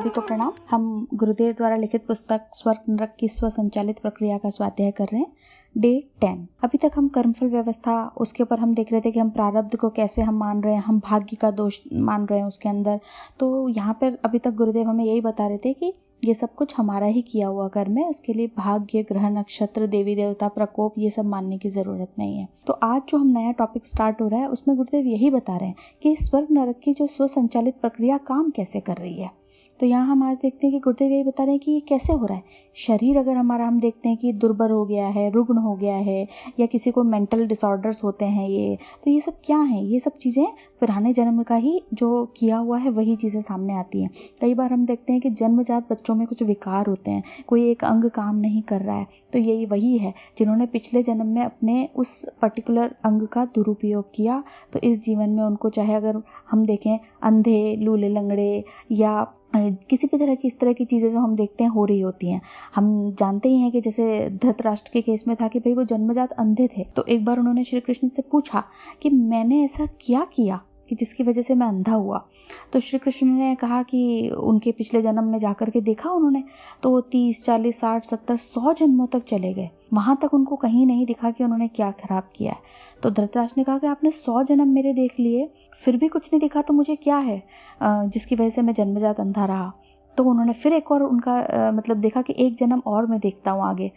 सभी को प्रणाम। हम गुरुदेव द्वारा लिखित पुस्तक स्वर्ग नरक की स्वसंचालित प्रक्रिया का स्वाध्याय कर रहे हैं। डे 10। अभी तक हम कर्मफल व्यवस्था, उसके ऊपर हम देख रहे थे कि हम प्रारब्ध को कैसे हम मान रहे हैं, हम भाग्य का दोष मान रहे हैं उसके अंदर। तो यहाँ पर अभी तक गुरुदेव हमें यही बता रहे थे कि ये सब कुछ हमारा ही किया हुआ कर्म है, उसके लिए भाग्य, ग्रह, नक्षत्र, देवी देवता, प्रकोप ये सब मानने की जरूरत नहीं है। तो आज जो हम नया टॉपिक स्टार्ट हो रहा है उसमें गुरुदेव यही बता रहे हैं कि स्वर्ग नरक की जो स्वसंचालित प्रक्रिया काम कैसे कर रही है। तो यहाँ हम आज देखते हैं कि गुरुदेव यही बता रहे हैं कि ये कैसे हो रहा है। शरीर अगर हमारा हम देखते हैं कि दुर्बल हो गया है, रुग्ण हो गया है, या किसी को मेंटल डिसऑर्डर्स होते हैं, तो ये सब क्या है? ये सब चीज़ें पुराने जन्म का ही जो किया हुआ है वही चीज़ें सामने आती हैं। कई बार हम देखते हैं कि जन्मजात बच्चों में कुछ विकार होते हैं, कोई एक अंग काम नहीं कर रहा है, तो यही वही है जिन्होंने पिछले जन्म में अपने उस पर्टिकुलर अंग का दुरुपयोग किया। तो इस जीवन में उनको, चाहे अगर हम देखें अंधे, लूले, लंगड़े या किसी भी तरह की इस तरह की चीज़ें जो हम देखते हैं हो रही होती हैं। हम जानते ही हैं कि जैसे धृतराष्ट्र के केस में था कि भाई वो जन्मजात अंधे थे, तो एक बार उन्होंने श्री कृष्ण से पूछा कि मैंने ऐसा क्या किया कि जिसकी वजह से मैं अंधा हुआ। तो श्री कृष्ण ने कहा कि उनके पिछले जन्म में जाकर के देखा उन्होंने, तो 30, 40, 60, 70, 100 जन्मों तक चले गए, वहाँ तक उनको कहीं नहीं दिखा कि उन्होंने क्या खराब किया है। तो धृतराष्ट्र ने कहा कि आपने 100 जन्म मेरे देख लिए, फिर भी कुछ नहीं दिखा, तो मुझे क्या है जिसकी वजह से मैं जन्मजात अंधा रहा। तो उन्होंने फिर एक और उनका मतलब देखा कि एक जन्म और मैं देखता हूँ आगे।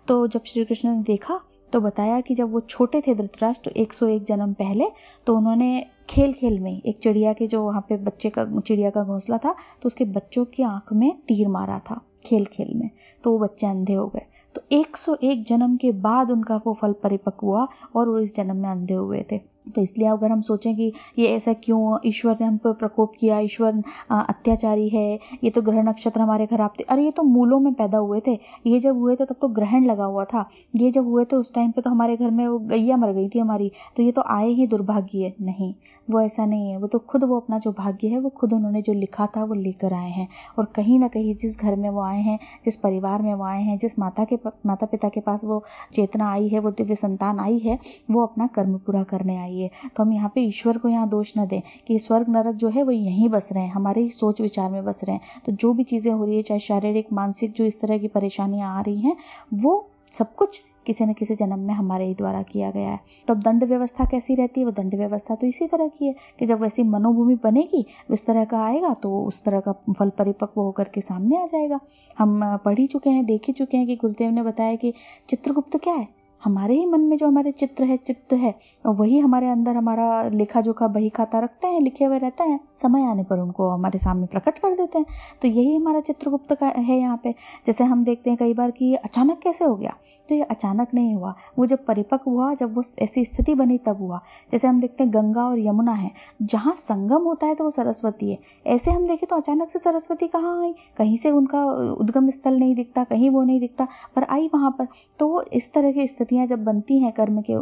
तो जब श्री कृष्ण ने देखा तो बताया कि जब वो छोटे थे धृतराष्ट्र 101 जन्म पहले, तो उन्होंने खेल खेल में एक चिड़िया के, जो वहाँ पे चिड़िया का घोंसला था, तो उसके बच्चों की आंख में तीर मारा था खेल खेल में, तो वो बच्चे अंधे हो गए। तो 101 जन्म के बाद उनका वो फल परिपक्व हुआ और वो इस जन्म में अंधे हुए थे। तो इसलिए अगर हम सोचें कि ये ऐसा क्यों, ईश्वर ने हम पर प्रकोप किया, ईश्वर अत्याचारी है, ये तो ग्रह नक्षत्र हमारे खराब थे, अरे ये तो मूलों में पैदा हुए थे, ये जब हुए थे तब तो ग्रहण लगा हुआ था, ये जब हुए थे उस टाइम पे तो हमारे घर में वो गैया मर गई थी हमारी, तो ये तो आए ही दुर्भाग्य। नहीं, वो ऐसा नहीं है। वो तो खुद वो अपना जो भाग्य है वो खुद उन्होंने जो लिखा था वो लेकर आए हैं। और कहीं ना कहीं जिस घर में वो आए हैं, जिस परिवार में वो आए हैं, जिस माता पिता के पास वो चेतना आई है, वो दिव्य संतान आई है, वो अपना कर्म पूरा करने आई है। तो हम यहाँ पे ईश्वर को यहाँ दोष न दें कि स्वर्ग नरक जो है वो यहीं बस रहे हैं, हमारे ही सोच विचार में बस रहे हैं। तो जो भी चीज़ें हो रही है, चाहे शारीरिक, मानसिक, जो इस तरह की परेशानियां आ रही हैं, वो सब कुछ किसी न किसी जन्म में हमारे ही द्वारा किया गया है। तो अब दंड व्यवस्था कैसी रहती है? वो दंड व्यवस्था तो इसी तरह की है कि जब वैसी मनोभूमि बनेगी, इस तरह का आएगा, तो उस तरह का फल परिपक्व होकर के सामने आ जाएगा। हम पढ़ ही चुके हैं, देख ही चुके हैं कि गुरुदेव ने बताया कि चित्रगुप्त क्या है? हमारे ही मन में जो हमारे चित्त है, वही हमारे अंदर हमारा लेखा जोखा बही खाता रखते हैं, लिखे हुए रहता है, समय आने पर उनको हमारे सामने प्रकट कर देते हैं। तो यही हमारा चित्रगुप्त का है यहाँ पे। जैसे हम देखते हैं कई बार कि ये अचानक कैसे हो गया, तो ये अचानक नहीं हुआ, वो जब परिपक्व हुआ, जब वो ऐसी स्थिति बनी तब हुआ। जैसे हम देखते हैं गंगा और यमुना है, जहाँ संगम होता है तो वो सरस्वती है। ऐसे हम देखें तो अचानक से सरस्वती कहाँ आई? कहीं से उनका उद्गम स्थल नहीं दिखता, कहीं वो नहीं दिखता, पर आई वहाँ पर। तो इस तरह की स्थितियाँ जब बनती हैं कर्म के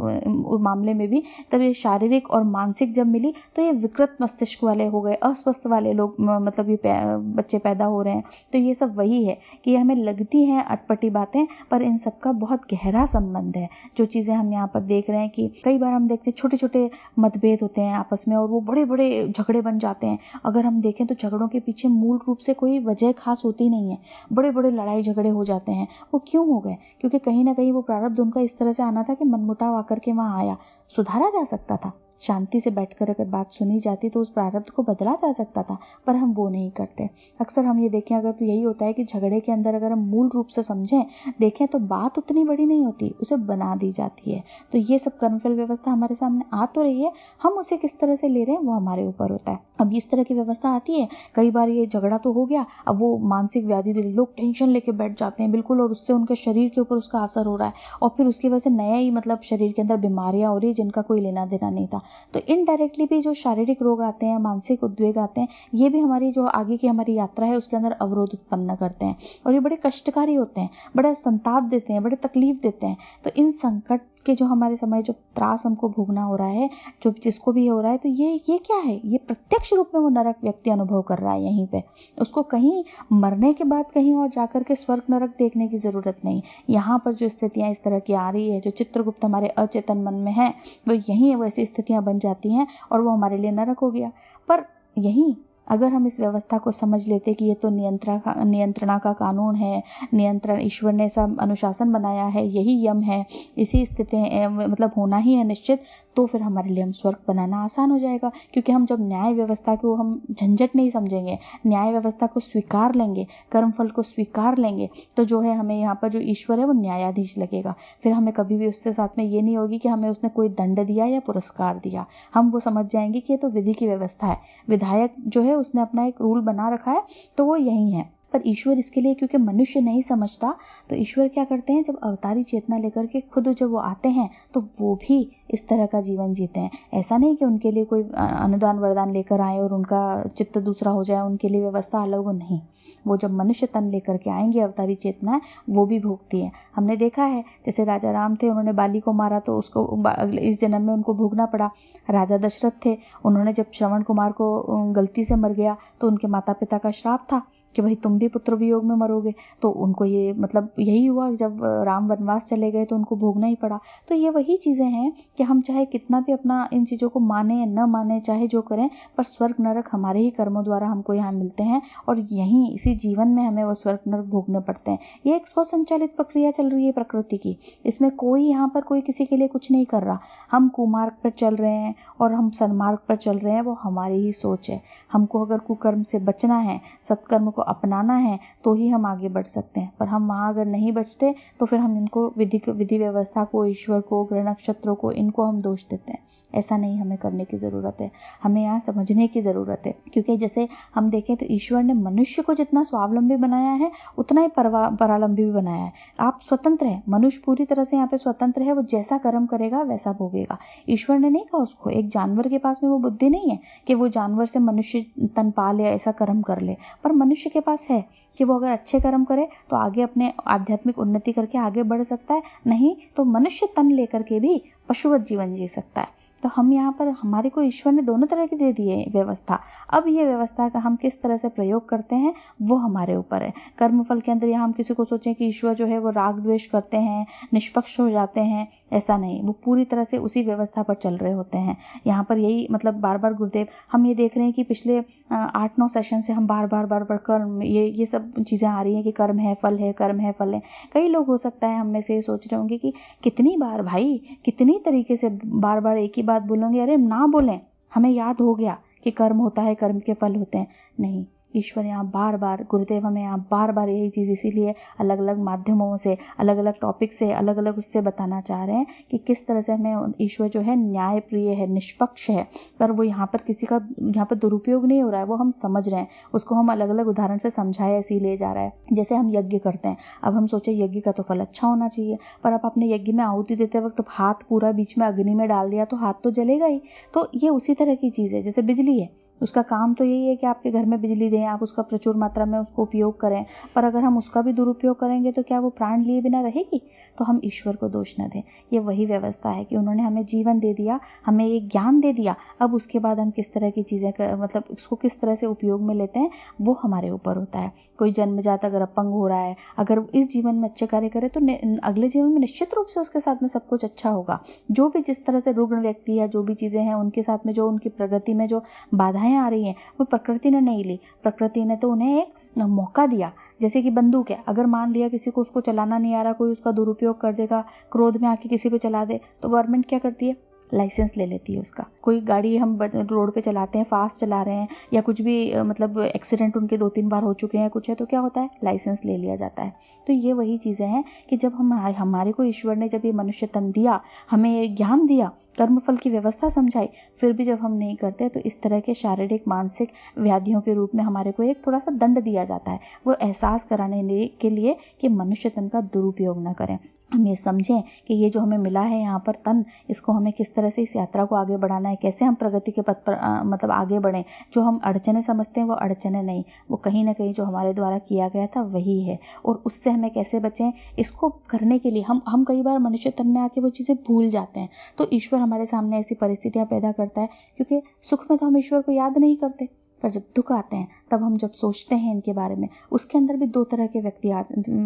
मामले में भी, तब ये शारीरिक और मानसिक जब मिली तो ये विकृत मस्तिष्क वाले हो गए, अस्वस्थ वाले लोग, मतलब ये बच्चे पैदा हो रहे हैं। तो ये सब वही है कि हमें लगती हैं अटपटी बातें, पर इन सब का बहुत गहरा संबंध है। जो चीज़ें हम यहाँ पर देख रहे हैं कि कई बार हम देखते हैं छोटे छोटे मतभेद होते हैं आपस में और वो बड़े बड़े झगड़े बन जाते हैं। अगर हम देखें तो झगड़ों के पीछे मूल रूप से कोई वजह खास होती नहीं है, बड़े बड़े लड़ाई झगड़े हो जाते हैं। वो क्यों हो गए? क्योंकि कहीं ना कहीं वो प्रारब्ध उनका इस तरह से आना था कि मनमुटाव आकर के वहाँ आया। सुधारा जा सकता था, शांति से बैठकर अगर बात सुनी जाती तो उस प्रारब्ध को बदला जा सकता था, पर हम वो नहीं करते। अक्सर हम ये देखें अगर तो यही होता है कि झगड़े के अंदर अगर हम मूल रूप से समझें, देखें तो बात उतनी बड़ी नहीं होती, उसे बना दी जाती है। तो ये सब कर्मफल व्यवस्था हमारे सामने आ तो रही है, हम उसे किस तरह से ले रहे हैं वो हमारे ऊपर होता है। अब इस तरह की व्यवस्था आती है, कई बार ये झगड़ा तो हो गया, अब वो मानसिक व्याधि, लोग टेंशन लेके बैठ जाते हैं बिल्कुल, और उससे उनके शरीर के ऊपर उसका असर हो रहा है, और फिर उसकी वजह से नया ही मतलब शरीर के अंदर बीमारियां हो रही है जिनका कोई लेना देना नहीं था। तो इनडायरेक्टली भी जो शारीरिक रोग आते हैं, मानसिक उद्वेग आते हैं, ये भी हमारी जो आगे की हमारी यात्रा है उसके अंदर अवरोध उत्पन्न करते हैं, और ये बड़े कष्टकारी होते हैं, बड़ा संताप देते हैं, बड़े तकलीफ देते हैं। तो इन संकट के जो हमारे समय जो त्रास हमको भोगना हो रहा है, जो जिसको भी हो रहा है, तो ये क्या है? ये प्रत्यक्ष रूप में वो नरक व्यक्ति अनुभव कर रहा है यहीं पे। उसको कहीं मरने के बाद कहीं और जाकर के स्वर्ग नरक देखने की जरूरत नहीं। यहाँ पर जो स्थितियाँ इस तरह की आ रही है, जो चित्रगुप्त हमारे अचेतन मन में है, वो यहीं वैसी स्थितियाँ बन जाती हैं और वो हमारे लिए नरक हो गया। पर यहीं अगर हम इस व्यवस्था को समझ लेते कि ये तो नियंत्रणा का कानून है, नियंत्रण ईश्वर ने ऐसा अनुशासन बनाया है, यही यम है, इसी स्थिति मतलब होना ही है निश्चित, तो फिर हमारे लिए हम स्वर्ग बनाना आसान हो जाएगा। क्योंकि हम जब न्याय व्यवस्था को हम झंझट नहीं समझेंगे, न्याय व्यवस्था को स्वीकार लेंगे, कर्मफल को स्वीकार लेंगे, तो जो है हमें यहाँ पर जो ईश्वर है वो न्यायाधीश लगेगा। फिर हमें कभी भी उसके साथ में ये नहीं होगी कि हमें उसने कोई दंड दिया या पुरस्कार दिया। हम वो समझ जाएंगे कि ये तो विधि की व्यवस्था है, विधायक जो है उसने अपना एक रूल बना रखा है तो वो यही है। पर ईश्वर इसके लिए, क्योंकि मनुष्य नहीं समझता, तो ईश्वर क्या करते हैं, जब अवतारी चेतना लेकर के खुद जब वो आते हैं तो वो भी इस तरह का जीवन जीते हैं। ऐसा नहीं कि उनके लिए कोई अनुदान वरदान लेकर आए और उनका चित्त दूसरा हो जाए, उनके लिए व्यवस्था अलग हो, नहीं। वो जब मनुष्य तन लेकर के आएंगे, अवतारी चेतना वो भी भोगती है। हमने देखा है जैसे राजा राम थे, उन्होंने बाली को मारा तो उसको इस जन्म में उनको भोगना पड़ा। राजा दशरथ थे, उन्होंने जब श्रवण कुमार को गलती से मर गया तो उनके माता पिता का श्राप था कि भाई तुम भी पुत्र वियोग में मरोगे, तो उनको ये मतलब यही हुआ, जब राम वनवास चले गए तो उनको भोगना ही पड़ा। तो ये वही चीज़ें हैं कि हम चाहे कितना भी अपना इन चीज़ों को माने न माने, चाहे जो करें, पर स्वर्ग नरक हमारे ही कर्मों द्वारा हमको यहाँ मिलते हैं और यहीं इसी जीवन में हमें वो स्वर्ग नरक भोगने पड़ते हैं। ये एक स्वसंचालित प्रक्रिया चल रही है प्रकृति की, इसमें कोई यहाँ पर कोई किसी के लिए कुछ नहीं कर रहा। हम कुमार्ग पर चल रहे हैं और हम सन्मार्ग पर चल रहे हैं, वो हमारी ही सोच है। हमको अगर कुकर्म से बचना है, सत्कर्म को अपनाना है, तो ही हम आगे बढ़ सकते हैं। पर हम वहाँ अगर नहीं बचते तो फिर हम इनको विधि व्यवस्था को, ईश्वर को, ग्रह नक्षत्रों को, इनको हम दोष देते हैं। ऐसा नहीं हमें करने की ज़रूरत है, हमें यहाँ समझने की ज़रूरत है। क्योंकि जैसे हम देखें तो ईश्वर ने मनुष्य को जितना स्वावलंबी बनाया है उतना ही परालंबी भी बनाया है। आप स्वतंत्र हैं, मनुष्य पूरी तरह से यहाँ पे स्वतंत्र है, वो जैसा कर्म करेगा वैसा भोगेगा। ईश्वर ने नहीं कहा उसको, एक जानवर के पास में वो बुद्धि नहीं है कि वो जानवर से मनुष्य तन पा ले, ऐसा कर्म कर ले, पर मनुष्य के पास है कि वो अगर अच्छे कर्म करे तो आगे अपने आध्यात्मिक उन्नति करके आगे बढ़ सकता है, नहीं तो मनुष्य तन लेकर के भी पशुवत जीवन जी सकता है। तो हम यहाँ पर, हमारे को ईश्वर ने दोनों तरह की दे दी है व्यवस्था। अब ये व्यवस्था का हम किस तरह से प्रयोग करते हैं वो हमारे ऊपर है। कर्मफल के अंदर यहाँ हम किसी को सोचें कि ईश्वर जो है वो राग द्वेष करते हैं, निष्पक्ष हो जाते हैं, ऐसा नहीं। वो पूरी तरह से उसी व्यवस्था पर चल रहे होते हैं। यहाँ पर यही मतलब बार बार गुरुदेव, हम ये देख रहे हैं कि पिछले 8-9 सेशन से हम बार बार कर्म, ये सब चीज़ें आ रही हैं कि कर्म है फल है, कर्म है फल है। कई लोग हो सकता है हम में से सोच रहे होंगे कि कितनी बार भाई, कितनी तरीके से बार बार एक ही बात बोलोगे। अरे ना बोलें, हमें याद हो गया कि कर्म होता है, कर्म के फल होते हैं। नहीं, ईश्वर यहाँ बार बार, गुरुदेव हमें यहाँ बार बार यही चीज़ इसीलिए अलग अलग माध्यमों से, अलग अलग टॉपिक से, अलग अलग उससे बताना चाह रहे हैं कि किस तरह से हमें ईश्वर जो है न्याय प्रिय है, निष्पक्ष है, पर वो यहाँ पर किसी का यहाँ पर दुरुपयोग नहीं हो रहा है, वो हम समझ रहे हैं, उसको हम अलग अलग उदाहरण से समझाए इसीलिए जा रहा है। जैसे हम यज्ञ करते हैं, अब हम सोचे यज्ञ का तो फल अच्छा होना चाहिए, पर अब आपने यज्ञ में आहुति देते वक्त हाथ पूरा बीच में अग्नि में डाल दिया तो हाथ तो जलेगा ही। तो ये उसी तरह की चीज़ है। जैसे बिजली है, उसका काम तो यही है कि आपके घर में बिजली दें, आप उसका प्रचुर मात्रा में उसको उपयोग करें, पर अगर हम उसका भी दुरुपयोग करेंगे तो क्या वो प्राण लिए बिना रहेगी? तो हम ईश्वर को दोष न दें। ये वही व्यवस्था है कि उन्होंने हमें जीवन दे दिया, हमें एक ज्ञान दे दिया, अब उसके बाद हम किस तरह की चीज़ें मतलब उसको किस तरह से उपयोग में लेते हैं वो हमारे ऊपर होता है। कोई जन्मजात अगर अपंग हो रहा है, अगर इस जीवन में अच्छे कार्य करे तो अगले जीवन में निश्चित रूप से उसके साथ में सब कुछ अच्छा होगा। जो भी जिस तरह से रुग्ण व्यक्ति है, जो भी चीज़ें हैं उनके साथ में जो उनकी प्रगति में जो बाधाएं आ रही हैं वो प्रकृति ने नहीं ली, प्रकृति ने तो उन्हें एक मौका दिया। जैसे कि बंदूक है, अगर मान लिया किसी को उसको चलाना नहीं आ रहा, कोई उसका दुरुपयोग कर देगा, क्रोध में आके किसी पे चला दे, तो गवर्नमेंट क्या करती है? लाइसेंस ले लेती है उसका। कोई गाड़ी हम रोड पे चलाते हैं, फास्ट चला रहे हैं या कुछ भी मतलब एक्सीडेंट उनके 2-3 बार हो चुके हैं कुछ है, तो क्या होता है? लाइसेंस ले लिया जाता है। तो ये वही चीज़ें हैं कि जब हमारे को ईश्वर ने जब ये मनुष्य तन दिया, हमें ये ज्ञान दिया, कर्मफल की व्यवस्था समझाई, फिर भी जब हम नहीं करते तो इस तरह के शारीरिक मानसिक व्याधियों के रूप में हमारे को एक थोड़ा सा दंड दिया जाता है, वो एहसास कराने के लिए कि मनुष्य तन का दुरुपयोग न करें। हम ये समझें कि ये जो हमें मिला है यहाँ पर तन, इसको हमें किस तरह से इस यात्रा को आगे बढ़ाना है, कैसे हम प्रगति के पथ पर मतलब आगे बढ़ें। जो हम अड़चने समझते हैं वो अड़चने नहीं, वो कहीं ना कहीं जो हमारे द्वारा किया गया था वही है, और उससे हमें कैसे बचें, इसको करने के लिए हम कई बार मनुष्य तन में आके वो चीज़ें भूल जाते हैं। तो ईश्वर हमारे सामने ऐसी परिस्थितियाँ पैदा करता है, क्योंकि सुख में तो हम ईश्वर को याद नहीं करते, पर जब दुख आते हैं तब हम जब सोचते हैं इनके बारे में, उसके अंदर भी दो तरह के व्यक्ति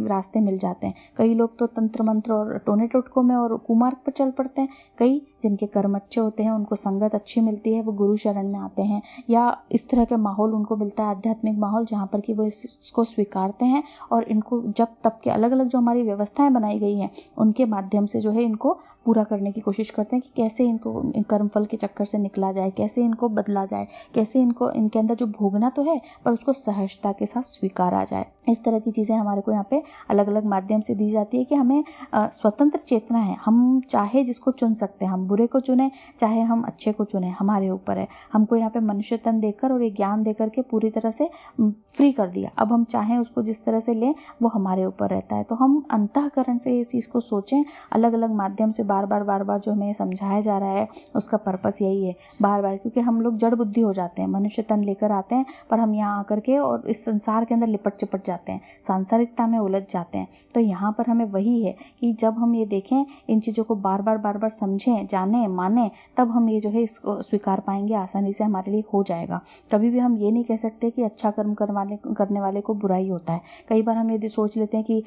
रास्ते मिल जाते हैं। कई लोग तो तंत्र मंत्र और टोने टोटकों में और कुमार्ग पर चल पड़ते हैं, कई जिनके कर्म अच्छे होते हैं, उनको संगत अच्छी मिलती है, वो गुरु शरण में आते हैं, या इस तरह का माहौल उनको मिलता है, आध्यात्मिक माहौल, जहाँ पर कि वो इसको स्वीकारते हैं और इनको जब तब के अलग अलग जो हमारी व्यवस्थाएं बनाई गई हैं उनके माध्यम से जो है इनको पूरा करने की कोशिश करते हैं कि कैसे इनको कर्मफल के चक्कर से निकला जाए, कैसे इनको बदला जाए, कैसे इनको इनके अंदर जो भोगना तो है पर उसको सहजता के साथ स्वीकारा जाए। इस तरह की चीज़ें हमारे को यहाँ पे अलग अलग माध्यम से दी जाती है कि हमें स्वतंत्र चेतना है, हम चाहे जिसको चुन सकते हैं, हम बुरे को चुने चाहे हम अच्छे को चुने, हमारे ऊपर है। हमको यहाँ पे मनुष्य तन देकर और ये ज्ञान देकर के पूरी तरह से फ्री कर दिया। अब हम चाहें उसको जिस तरह से लें वो हमारे ऊपर रहता है। तो हम अंतःकरण से ये चीज़ को सोचें, अलग अलग माध्यम से बार बार जो हमें समझाया जा रहा है उसका पर्पस यही है बार बार, क्योंकि हम लोग जड़ बुद्धि हो जाते हैं, मनुष्य तन लेकर आते हैं पर हम यहाँ आकर के और इस संसार के अंदर लिपट चिपट जाते हैं, सांसारिकता में उलझ जाते हैं। तो यहाँ पर हमें वही है कि जब हम ये देखें, इन चीज़ों को बार बार समझें, जानें, मानें, तब हम ये जो है इसको स्वीकार पाएंगे, आसानी से हमारे लिए हो जाएगा। कभी भी हम ये नहीं कह सकते कि अच्छा कर्म करने वाले को बुराई होता है। कई बार हम ये सोच लेते हैं कि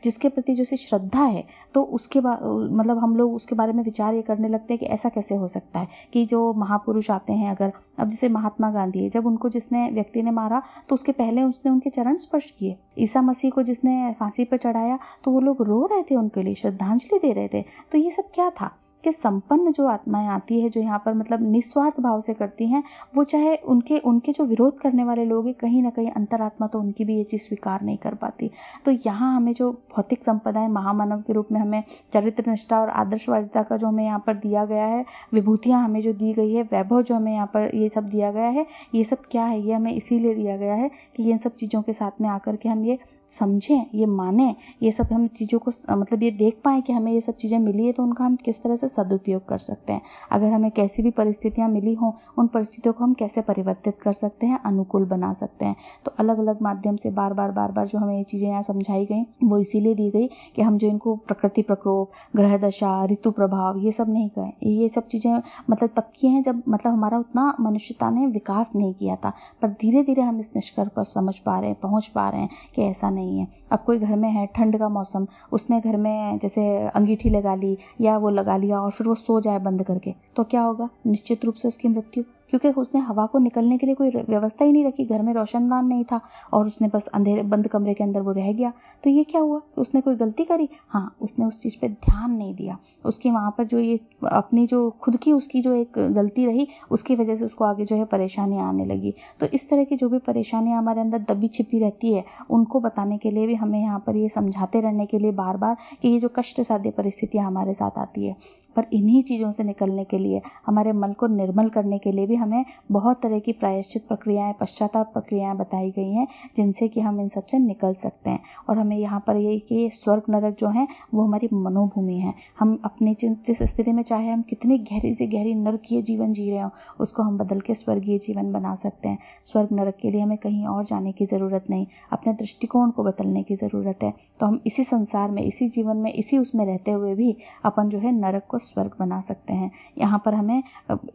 जिसके प्रति जैसे श्रद्धा है तो उसके मतलब हम लोग उसके बारे में विचार ये करने लगते हैं कि ऐसा कैसे हो सकता है कि जो महापुरुष आते हैं, अगर अब जैसे महात्मा गांधी है, जब उनको जिसने व्यक्ति ने मारा तो उसके पहले उसने उनके चरण स्पर्श किए। ईसा मसीह को जिसने फांसी पर चढ़ाया तो वो लोग रो रहे थे, उनके लिए श्रद्धांजलि दे रहे थे। तो ये सब क्या था कि संपन्न जो आत्माएं आती है, जो यहाँ पर मतलब निस्वार्थ भाव से करती हैं, वो चाहे उनके जो विरोध करने वाले लोग हैं, कहीं ना कहीं अंतरात्मा तो उनकी भी ये चीज़ स्वीकार नहीं कर पाती। तो यहाँ हमें जो भौतिक संपदा है, महामानव के रूप में हमें चरित्र निष्ठा और आदर्शवादिता का जो हमें यहाँ पर दिया गया है, विभूतियाँ हमें जो दी गई है, वैभव जो हमें यहाँ पर ये सब दिया गया है, ये सब क्या है, ये हमें इसीलिए दिया गया है कि इन सब चीज़ों के साथ में आकर के हम ये समझें, ये मानें, ये सब हम चीज़ों को मतलब ये देख पाएँ कि हमें ये सब चीज़ें मिली है तो उनका हम किस तरह से सदुपयोग कर सकते हैं। अगर हमें कैसी भी परिस्थितियाँ मिली हों, उन परिस्थितियों को हम कैसे परिवर्तित कर सकते हैं, अनुकूल बना सकते हैं। तो अलग अलग माध्यम से बार बार जो हमें ये चीज़ें यहाँ समझाई गई, वो इसीलिए दी गई कि हम जो इनको प्रकृति प्रकोप, ग्रह दशा, ऋतु प्रभाव, ये सब नहीं कहें। ये सब चीज़ें मतलब तब की हैं जब मतलब हमारा उतना मनुष्यता ने विकास नहीं किया था, पर धीरे धीरे हम इस निष्कर्ष पर समझ पा रहे हैं, पहुँच पा रहे हैं कि ऐसा नहीं है। अब कोई घर में है, ठंड का मौसम, उसने घर में जैसे अंगीठी लगा ली या वो लगा लिया और फिर वो सो जाए बंद करके, तो क्या होगा? निश्चित रूप से उसकी मृत्यु, क्योंकि उसने हवा को निकलने के लिए कोई व्यवस्था ही नहीं रखी, घर में रोशनदान नहीं था और उसने बस अंधेरे बंद कमरे के अंदर वो रह गया। तो ये क्या हुआ? उसने कोई गलती करी? हाँ, उसने उस चीज़ पे ध्यान नहीं दिया। उसकी वहाँ पर जो ये अपनी जो खुद की उसकी जो एक गलती रही, उसकी वजह से उसको आगे जो है परेशानियाँ आने लगी। तो इस तरह की जो भी परेशानियाँ हमारे अंदर दबी छिपी रहती है, उनको बताने के लिए भी हमें यहाँ पर ये समझाते रहने के लिए बार बार कि ये जो कष्ट साध्य परिस्थितियाँ हमारे साथ आती है, पर इन्हीं चीज़ों से निकलने के लिए, हमारे मन को निर्मल करने के लिए भी हमें बहुत तरह की प्रायश्चित प्रक्रियाएं, पश्चाताप प्रक्रियाएं बताई गई हैं, जिनसे कि हम इन सब से निकल सकते हैं। और हमें यहाँ पर ये कि स्वर्ग नरक जो है वो हमारी मनोभूमि है। हम अपनी जिस स्थिति में चाहे हम कितनी गहरी से गहरी नरकीय जीवन जी रहे हो, उसको हम बदल के स्वर्गीय जीवन बना सकते हैं। स्वर्ग नरक के लिए हमें कहीं और जाने की ज़रूरत नहीं, अपने दृष्टिकोण को बदलने की ज़रूरत है। तो हम इसी संसार में, इसी जीवन में, इसी उसमें रहते हुए भी अपन जो है नरक को स्वर्ग बना सकते हैं। यहाँ पर हमें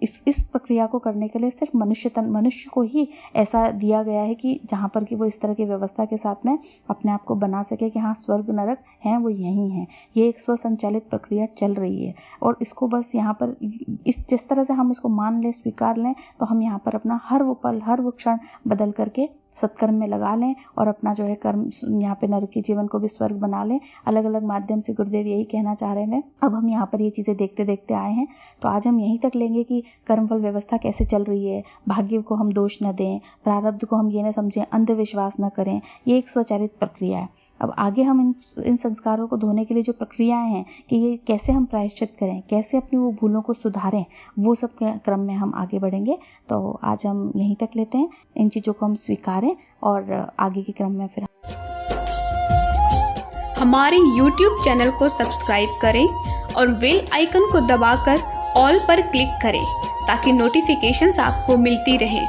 इस प्रक्रिया को करने के लिए सिर्फ मनुष्य को ही ऐसा दिया गया है कि जहाँ पर कि वो इस तरह की व्यवस्था के साथ में अपने आप को बना सके कि हाँ, स्वर्ग नरक हैं वो यहीं हैं। ये एक स्वसंचालित प्रक्रिया चल रही है और इसको बस यहाँ पर जिस तरह से हम इसको मान लें, स्वीकार लें, तो हम यहाँ पर अपना हर वो पल, हर वो क्षण बदल करके सत्कर्म में लगा लें और अपना जो है कर्म यहाँ पे नरक के जीवन को भी स्वर्ग बना लें। अलग अलग माध्यम से गुरुदेव यही कहना चाह रहे हैं। अब हम यहाँ पर ये चीज़ें देखते देखते आए हैं, तो आज हम यहीं तक लेंगे कि कर्मफल व्यवस्था कैसे चल रही है। भाग्य को हम दोष न दें, प्रारब्ध को हम ये न समझें, अंधविश्वास न करें। ये एक स्वचालित प्रक्रिया है। अब आगे हम इन संस्कारों को धोने के लिए जो प्रक्रियाएं हैं कि ये कैसे हम प्रायश्चित करें, कैसे अपनी वो भूलों को सुधारें, वो सब के क्रम में हम आगे बढ़ेंगे। तो आज हम यहीं तक लेते हैं, इन चीज़ों को हम स्वीकारें और आगे के क्रम में फिर हमारे YouTube चैनल को सब्सक्राइब करें और बेल आइकन को दबाकर ऑल पर क्लिक करें ताकि नोटिफिकेशंस आपको मिलती रहें।